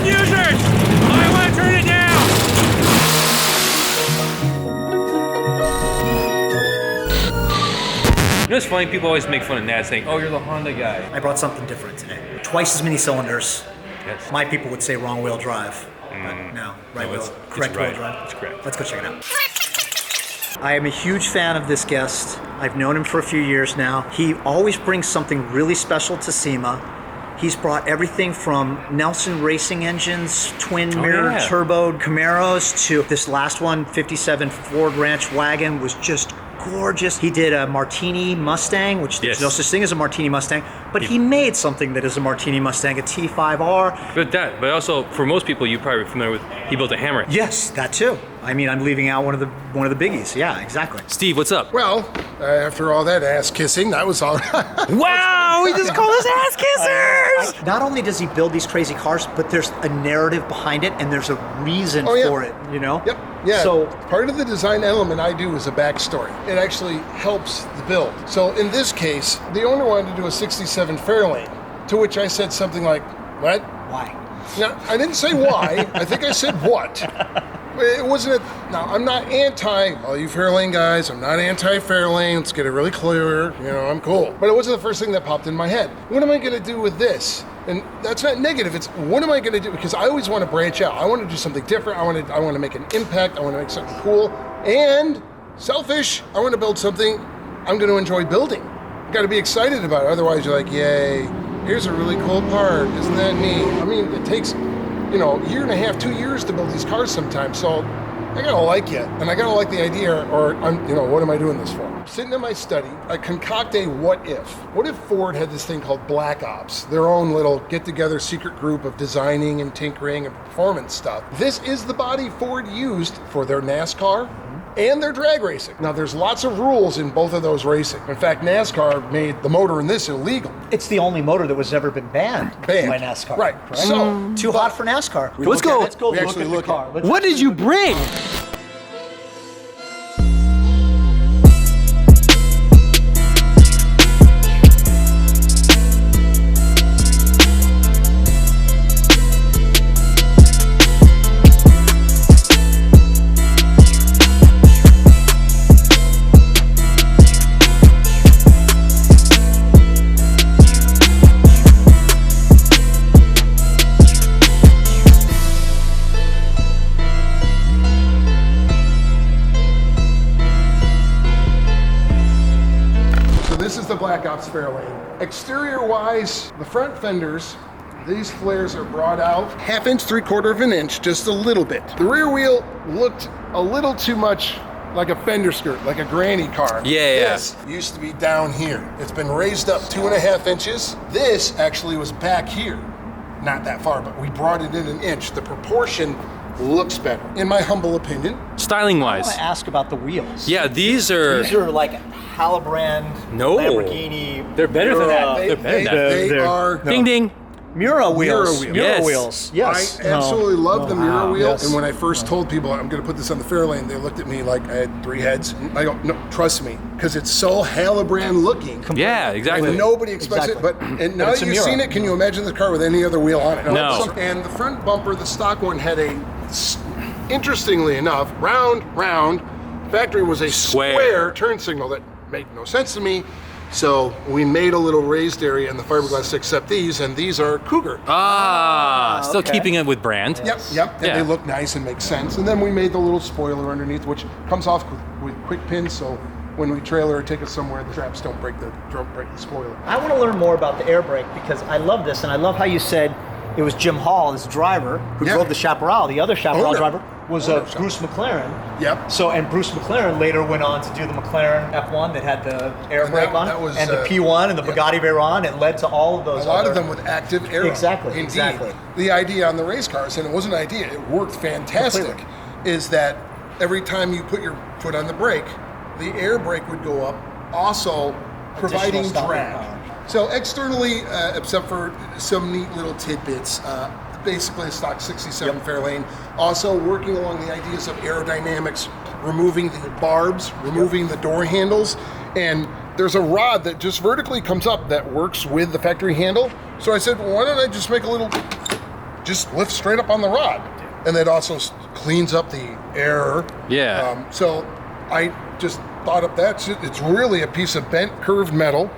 One users! I want to turn it down! You know, it's funny, people always make fun of Nat saying, oh, you're the Honda guy. I brought something different today. Twice as many cylinders. Yes. My people would say wrong wheel drive, but no, correct wheel drive. It's correct. Let's go check it out. I am a huge fan of this guest. I've known him for a few years now. He always brings something really special to SEMA. He's brought everything from Nelson racing engines, twin mirror turboed Camaros, to this last one, 57 Ford Ranch wagon, was just gorgeous. He did a Martini Mustang, which there's no such thing as a Martini Mustang, but he made something that is a Martini Mustang, a T5R. But also, for most people, you're probably familiar with, he built a Hammer. Yes, that too. I mean, I'm leaving out one of the biggies. Yeah, exactly. Steve, what's up? Well, after all that ass kissing, that was all right. Wow, we just call us ass kissers! Not only does he build these crazy cars, but there's a narrative behind it, and there's a reason for it, you know? Yep. Yeah. So part of the design element I do is a backstory. It actually helps the build. So in this case, the owner wanted to do a 67 Fairlane, to which I said something like, what? Why? Now, I didn't say why. I think I said what. It wasn't now, I'm not anti all you Fairlane guys. I'm not anti-Fairlane. Let's get it really clear. You know, I'm cool. But it wasn't the first thing that popped in my head. What am I going to do with this? And that's not negative. It's what am I going to do? Because I always want to branch out. I want to do something different. I want to make an impact. I want to make something cool. And selfish, I want to build something I'm going to enjoy building. You got to be excited about it. Otherwise, you're like, yay, here's a really cool part. Isn't that neat? I mean, it takes, a year and a half, 2 years to build these cars sometimes. So I gotta like it, and I gotta like the idea, or what am I doing this for? Sitting in my study, I concoct a what if. What if Ford had this thing called Black Ops, their own little get-together secret group of designing and tinkering and performance stuff. This is the body Ford used for their NASCAR and their drag racing. Now, there's lots of rules in both of those racing. In fact, NASCAR made the motor in this illegal. It's the only motor that was ever been banned by NASCAR. Right. So too hot for NASCAR. Let's go. Let's go We look actually at look the car. at- Let's What did you bring? the Black Ops Fairlane. Exterior-wise, the front fenders, these flares are brought out 1/2 inch, 3/4 of an inch, just a little bit. The rear wheel looked a little too much like a fender skirt, like a granny car. Yeah. This used to be down here. It's been raised up 2.5 inches. This actually was back here. Not that far, but we brought it in an inch. The proportion looks better, in my humble opinion. Styling I wise. want to ask about the wheels. Yeah, these are like Halabrand, No. Lamborghini. They're better than that. Mura- They're better than that. They are Ding ding. Mura wheels. Mura wheels. Mura Yes. wheels. Yes. I absolutely love the Mura Wow. wheel. Yes. And when I first told people I'm going to put this on the Fairlane, they looked at me like I had 3 heads. I go, no, trust me, because it's so Halabrand looking. Yeah, exactly. And nobody expects Exactly. it, and now it's that a you've Mura. seen it, can you imagine the car with any other wheel on it? No. And the front bumper, the stock one, had a, interestingly enough, round, factory was a square turn signal that made no sense to me. So we made a little raised area in the fiberglass to accept these, and these are Cougar. Still okay. keeping it with brand. Yep, and Yeah. they look nice and make sense. And then we made the little spoiler underneath, which comes off with quick pins, so when we trailer or take it somewhere, the straps don't break the spoiler. I want to learn more about the air brake because I love this, and I love how you said it was Jim Hall, this driver, who Yeah. drove the Chaparral. The other Chaparral Owner. driver was Owner. Bruce McLaren. Yep. So, and Bruce McLaren later went on to do the McLaren F1 that had the air And brake that- on it, that was, and the P1 and the yep. Bugatti Veyron. It led to all of those. A lot other- of them with active aero. Exactly, Indeed. exactly. The idea on the race cars, and it wasn't an idea, it worked fantastic, Completely. is that every time you put your foot on the brake, the air brake would go up, also providing stopping drag. power. So externally, except for some neat little tidbits, basically a stock 67 Fairlane, also working along the ideas of aerodynamics, removing the barbs, removing the door handles, and there's a rod that just vertically comes up that works with the factory handle. So I said, well, why don't I just make a little just lifts straight up on the rod. And that also cleans up the air. Yeah. So I just thought up that. It's really a piece of bent curved metal.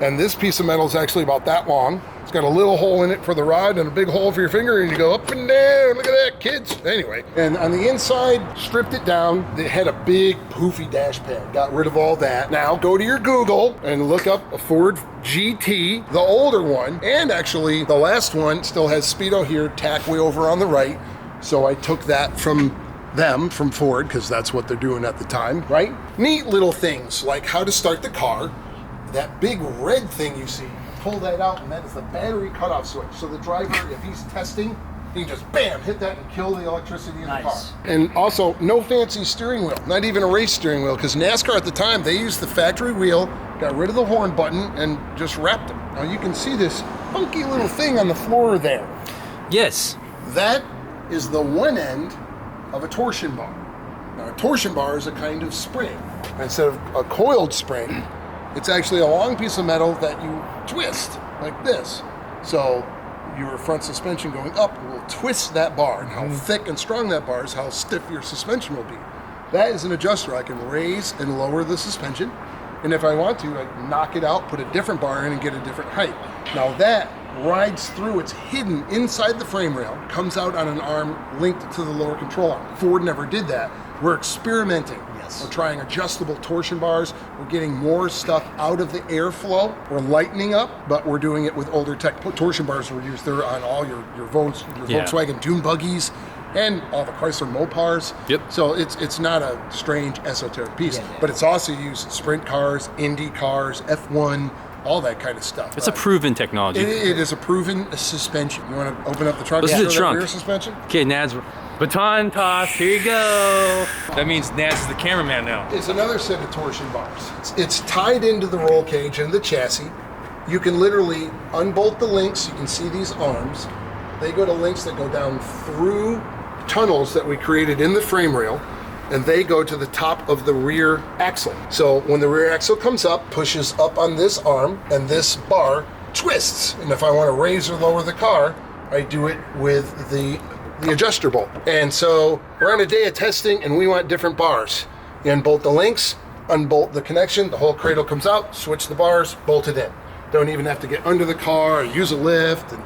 And this piece of metal is actually about that long. It's got a little hole in it for the rod and a big hole for your finger, and you go up and down. Look at that, kids. Anyway, and on the inside, stripped it down. It had a big poofy dash pad. Got rid of all that. Now go to your Google and look up a Ford GT, the older one, and actually the last one still has Speedo here, tack way over on the right. So I took that from them, from Ford, because that's what they're doing at the time, right? Neat little things like how to start the car. That big red thing you see, pull that out, and that is the battery cutoff switch. So the driver, if he's testing, he can just bam, hit that and kill the electricity in the car. And also, no fancy steering wheel, not even a race steering wheel, because NASCAR at the time, they used the factory wheel, got rid of the horn button, and just wrapped it. Now you can see this funky little thing on the floor there. Yes. That is the one end of a torsion bar. Now a torsion bar is a kind of spring. Instead of a coiled spring, it's actually a long piece of metal that you twist like this. So your front suspension going up will twist that bar, and how thick and strong that bar is how stiff your suspension will be. That is an adjuster. I can raise and lower the suspension, and if I want to, I knock it out, put a different bar in, and get a different height. Now that rides through, it's hidden inside the frame rail, comes out on an arm linked to the lower control arm. Ford never did that. We're experimenting. We're trying adjustable torsion bars. We're getting more stuff out of the airflow. We're lightening up, but we're doing it with older tech. Torsion bars were used there on all your Volkswagen dune buggies and all the Chrysler Mopars. Yep. So it's not a strange esoteric piece, but it's also used in sprint cars, Indy cars, F1, all that kind of stuff. It's a proven technology. It is a proven suspension. You want to open up the trunk? This and is the show that trunk. rear suspension? Okay, Nads, baton toss, here you go. That means Nads is the cameraman now. Is another set of torsion bars. It's tied into the roll cage and the chassis. You can literally unbolt the links. You can see these arms. They go to links that go down through tunnels that we created in the frame rail, and they go to the top of the rear axle. So when the rear axle comes up, pushes up on this arm, and this bar twists. And if I want to raise or lower the car, I do it with the adjuster bolt. And so we're on a day of testing, and we want different bars. You unbolt the links, unbolt the connection, the whole cradle comes out, switch the bars, bolt it in. Don't even have to get under the car or use a lift and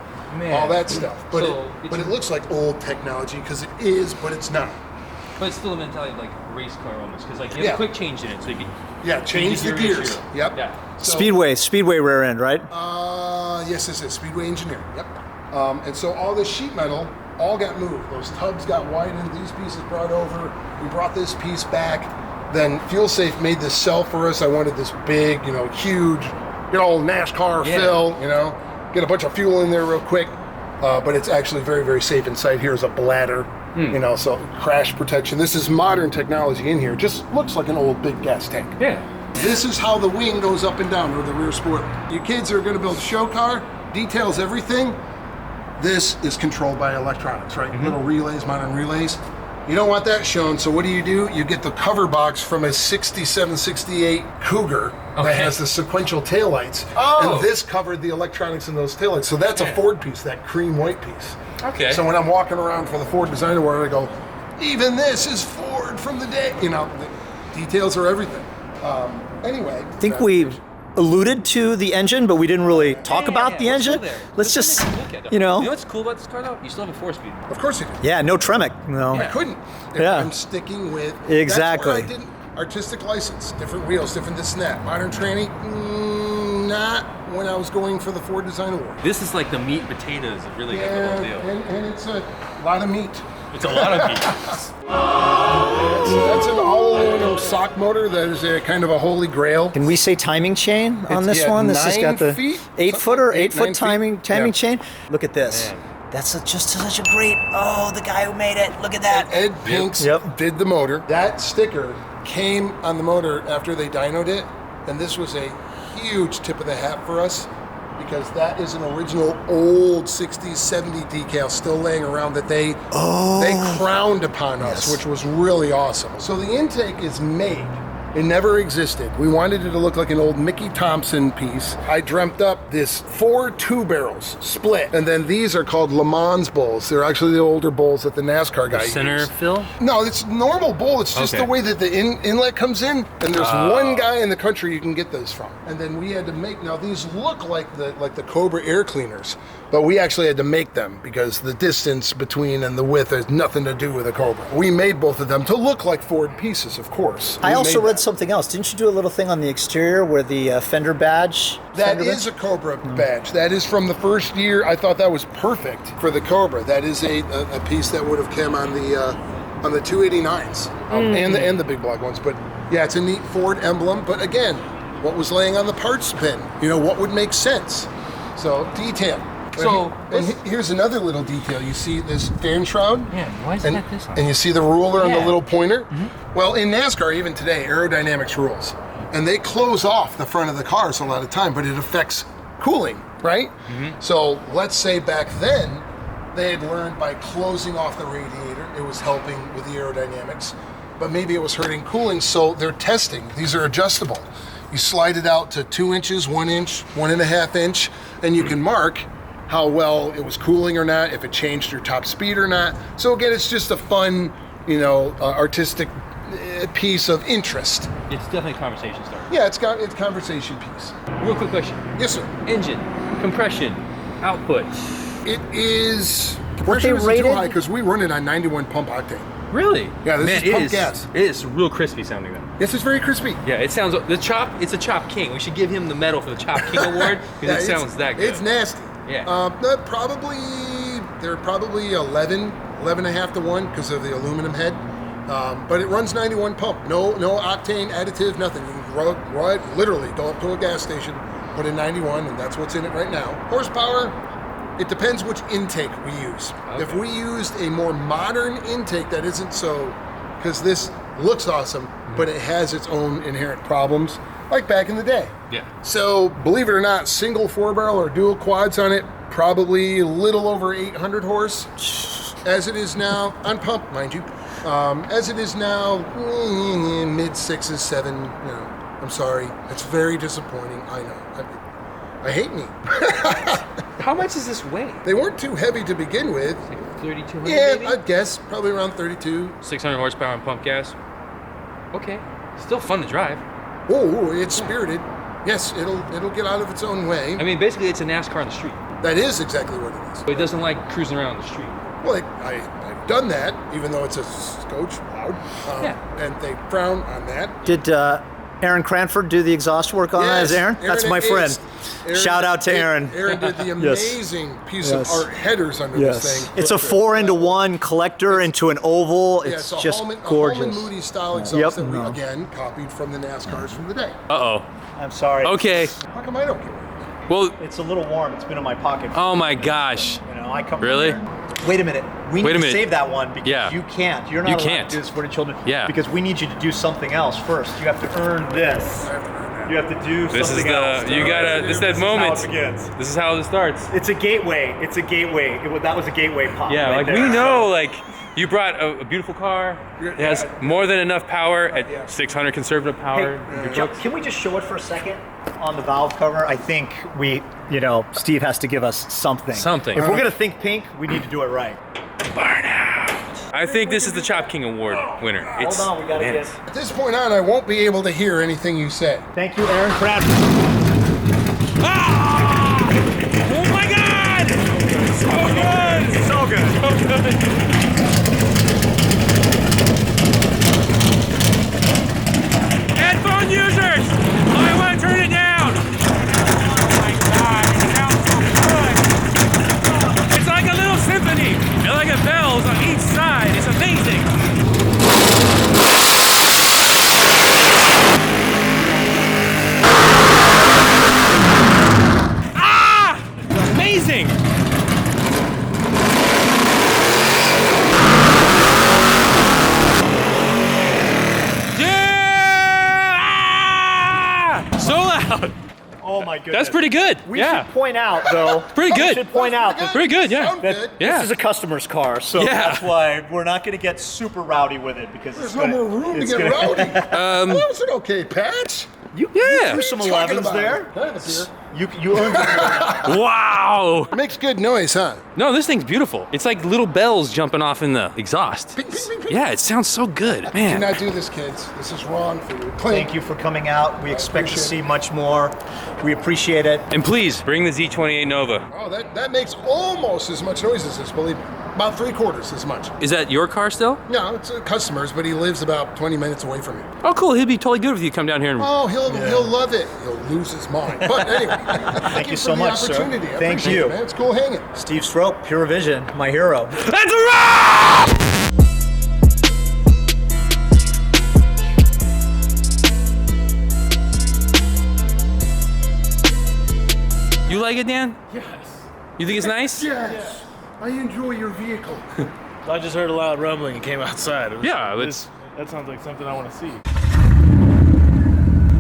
all that stuff. But it looks like old technology, because it is, but it's not. But it's still a mentality of like race car almost, because like you have a quick change in it, so you can change the gears. Yep. Yeah. So, Speedway rear end, right? Yes, this is Speedway Engineering. Yep. And so all this sheet metal all got moved. Those tubs got widened. These pieces brought over. We brought this piece back. Then FuelSafe made this cell for us. I wanted this big, huge, NASCAR fill. Get a bunch of fuel in there real quick. But it's actually very, very safe. Inside here is a bladder. So crash protection. This is modern technology in here. Just looks like an old big gas tank. Yeah. This is how the wing goes up and down, or the rear spoiler. You kids are going to build a show car, details everything. This is controlled by electronics, right? Little relays, modern relays. You don't want that shown, so what do? You get the cover box from a 67, 68 Cougar that has the sequential taillights. And this covered the electronics in those taillights. So that's a Ford piece, that cream white piece. Okay. So when I'm walking around for the Ford Design Award, I go, even this is Ford from the day. The details are everything. Anyway. I think we alluded to the engine, but we didn't really talk about the engine. Let's just, You know what's cool about this car though? You still have a 4-speed. Of course you do. Yeah, no Tremec. No. I couldn't. I'm sticking with. Exactly. That's where I didn't. Artistic license, different wheels, different this and that. Modern tranny, not when I was going for the Ford Design Award. This is like the meat and potatoes of really the whole deal. And it's a lot of meat. It's a lot of meat. That's an all-aluminum sock motor. That is a kind of a holy grail. Can we say timing chain on this one? This has got the 8-foot timing chain. Look at this. Man. That's just such a great. Oh, the guy who made it. Look at that. Ed Pinks did the motor. That sticker came on the motor after they dynoed it, and this was a huge tip of the hat for us, because that is an original old 60s, 70s decal still laying around that they crowned upon us, which was really awesome. So the intake is made It never existed. We wanted it to look like an old Mickey Thompson piece. I dreamt up this 4 2-barrels split, and then these are called Le Mans bowls. They're actually the older bowls that the NASCAR guy Center used. fill? No, it's normal bowl. It's just Okay. the way that the inlet comes in, and there's one guy in the country you can get those from. And then we had to make. Now these look like the Cobra air cleaners, but we actually had to make them because the distance between and the width has nothing to do with a Cobra. We made both of them to look like Ford pieces, of course. I We also made read that. something else. Didn't you do a little thing on the exterior where the fender badge? That is a Cobra badge. That is from the first year. I thought that was perfect for the Cobra. That is a piece that would have come on the 289s and the big block ones. But yeah, it's a neat Ford emblem. But again, what was laying on the parts bin? You know, what would make sense? So detail. So, and here's another little detail. You see this fan shroud? Yeah, why is that this on? And you see the ruler and the Yeah. little pointer? Well, in NASCAR, even today, aerodynamics rules. And they close off the front of the cars a lot of time, but it affects cooling, right? So let's say back then, they had learned by closing off the radiator, it was helping with the aerodynamics, but maybe it was hurting cooling, so they're testing. These are adjustable. You slide it out to 2 inches, 1 inch, 1.5 inch, and you can mark how well it was cooling or not, if it changed your top speed or not. So again, it's just a fun, artistic piece of interest. It's definitely a conversation starter. Yeah, it's conversation piece. Real quick question. Yes, sir. Engine, compression, output. It is. What Compression they isn't rated? too high because we run it on 91 pump octane. Really? Yeah, this Man, is pump it gas. It is real crispy sounding though. Yes, it's very crispy. Yeah, it sounds, it's a Chop King. We should give him the medal for the Chop King award because it sounds that good. It's nasty. Yeah. They're probably 11 and a half to 1 because of the aluminum head. But it runs 91 pump. No octane additive, nothing. You can literally go up to a gas station, put in 91, and that's what's in it right now. Horsepower, it depends which intake we use. Okay. If we used a more modern intake that isn't so, because this looks awesome, but it has its own inherent problems, like back in the day. Yeah. So, believe it or not, single 4-barrel or dual quads on it, probably a little over 800 horse. As it is now, on pump, mind you, as it is now, mid 6s, 7, I'm sorry. It's very disappointing, I know. I hate me. How much does this weigh? They weren't too heavy to begin with. 3,200 Yeah, maybe? I'd guess, probably around 32. 600 horsepower on pump gas. Okay. Still fun to drive. Oh, it's spirited. Yes, it'll get out of its own way. I mean, basically it's a NASCAR on the street. That is exactly what it is. But it doesn't like cruising around the street. Well, I've done that, even though it's a Scotch loud, and they frown on that. Did Aaron Cranford do the exhaust work on that as Aaron? That's my friend. Shout out to Aaron. Aaron did the Yes. amazing piece Yes. of art headers under this thing. It's a 4-into-1 collector into an oval. Yeah, It's a just Holman, gorgeous. A Holman Moody style exhaust that we, again, copied from the NASCARs from the day. Uh-oh. I'm sorry. Okay. How come I don't get it? Well, It's a little warm. It's been in my pocket. oh my gosh. I come. Really? Wait a minute. We Wait need a to minute. save that one because you can't. You're not You allowed can't. to do this for the children. Yeah. Because we need you to do something else first. You have to earn this. You have to do This is something else. you gotta, this is that moment. This is how it begins. This is how it starts. It's a gateway. It's a gateway. That was a gateway pop. Yeah, right like there. we know, like you brought a beautiful car. It has more than enough power at 600 conservative power. Hey, Your Joe, books. can we just show it for a second on the valve cover? I think Steve has to give us something. Something. If we're gonna think pink, we need to do it right. Burnout. I think this is the Chop King Award winner. It's, Hold on, we gotta man, get. At this point on, I won't be able to hear anything you say. Thank you, Aaron Cranford. Ah! Oh my God! So good! So good! So good! Headphone users! I want to turn it down! Oh my God, it sounds so good! It's like a little symphony! And like a bells on each side. It's amazing! Ah! Amazing! Yeah! Ah! So loud! Oh my goodness. That's pretty good. We yeah. should point out, though. Pretty good. We should point out that Pretty good, yeah. Sound good. Yeah. this is a customer's car, so Yeah. that's why we're not going to get super rowdy with it because There's it's no gonna, more room to it's get gonna- rowdy. Well, that was an okay patch. You Yeah. threw some Talking 11s about there. it. Can I have a beer? You earned it. Wow. It makes good noise, huh? No, this thing's beautiful. It's like little bells jumping off in the exhaust. Ping, ping, ping, ping. Yeah, it sounds so good, Do man. not do this, kids. This is wrong for you. Thank you for coming out. We expect to see much more. We appreciate it. And please bring the Z28 Nova. Oh, that makes almost as much noise as this, believe me. About 3/4 as much. Is that your car still? No, it's a customer's, but he lives about 20 minutes away from me. Oh, cool. He'd be totally good if you come down here and. Oh, he'll love it. He'll lose his mind. But anyway, thank you for so the much, sir. opportunity. I Thank appreciate you. it, man. It's cool hanging. Steve Strope, Pure Vision, my hero. That's a wrap! You like it, Dan? Yes. You think it's nice? Yes. I enjoy your vehicle. I just heard a loud rumbling and came outside. Yeah, let's. That sounds like something I want to see.